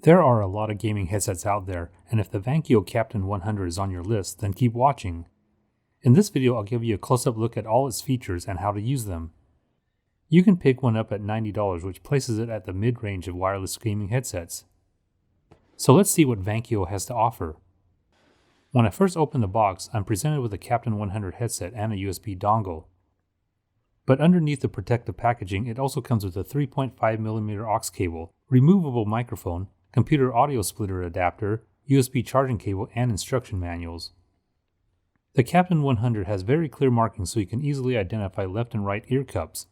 There are a lot of gaming headsets out there, and if the Vankyo Captain 100 is on your list, then keep watching. In this video, I'll give you a close-up look at all its features and how to use them. You can pick one up at $90, which places it at the mid-range of wireless gaming headsets. So let's see what Vankyo has to offer. When I first open the box, I'm presented with a Captain 100 headset and a USB dongle. But underneath the protective packaging, it also comes with a 3.5mm aux cable, removable microphone, computer audio splitter adapter, USB charging cable, and instruction manuals. The Captain 100 has very clear markings so you can easily identify left and right ear cups.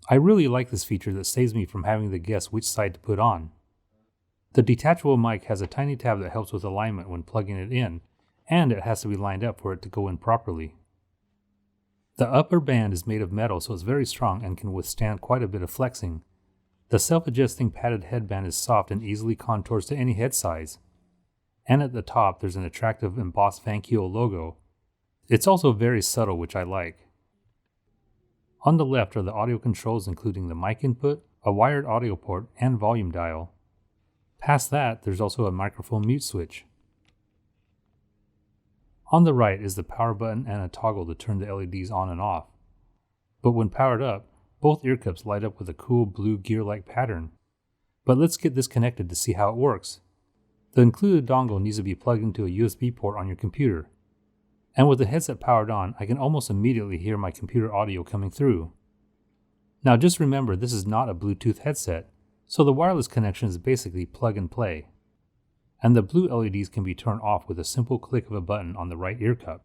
I really like this feature that saves me from having to guess which side to put on. The detachable mic has a tiny tab that helps with alignment when plugging it in, and it has to be lined up for it to go in properly. The upper band is made of metal, so it's very strong and can withstand quite a bit of flexing. The self-adjusting padded headband is soft and easily contours to any head size. And at the top, there's an attractive embossed Vankyo logo. It's also very subtle, which I like. On the left are the audio controls, including the mic input, a wired audio port, and volume dial. Past that, there's also a microphone mute switch. On the right is the power button and a toggle to turn the LEDs on and off. But when powered up, both ear cups light up with a cool blue gear-like pattern. But let's get this connected to see how it works. The included dongle needs to be plugged into a USB port on your computer. And with the headset powered on, I can almost immediately hear my computer audio coming through. Now just remember, this is not a Bluetooth headset, so the wireless connection is basically plug and play. And the blue LEDs can be turned off with a simple click of a button on the right ear cup.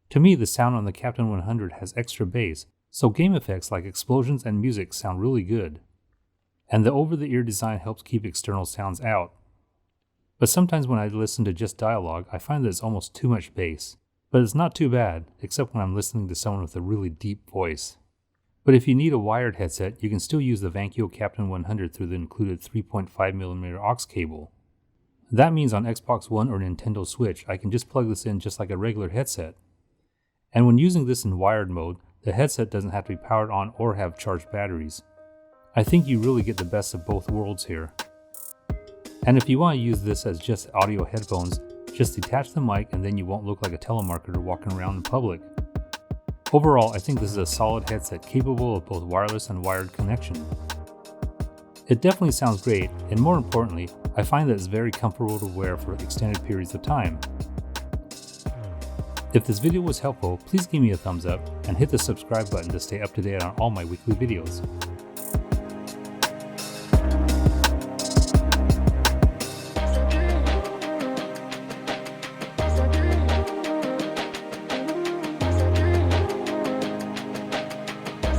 To me, the sound on the Captain 100 has extra bass, so game effects like explosions and music sound really good. And the over-the-ear design helps keep external sounds out. But sometimes when I listen to just dialogue, I find that it's almost too much bass. But it's not too bad, except when I'm listening to someone with a really deep voice. But if you need a wired headset, you can still use the Vankyo Captain 100 through the included 3.5mm aux cable. That means on Xbox One or Nintendo Switch, I can just plug this in just like a regular headset. And when using this in wired mode, the headset doesn't have to be powered on or have charged batteries. I think you really get the best of both worlds here. And if you want to use this as just audio headphones, just detach the mic and then you won't look like a telemarketer walking around in public. Overall, I think this is a solid headset capable of both wireless and wired connection. It definitely sounds great, and more importantly, I find that it's very comfortable to wear for extended periods of time. If this video was helpful, please give me a thumbs up and hit the subscribe button to stay up to date on all my weekly videos.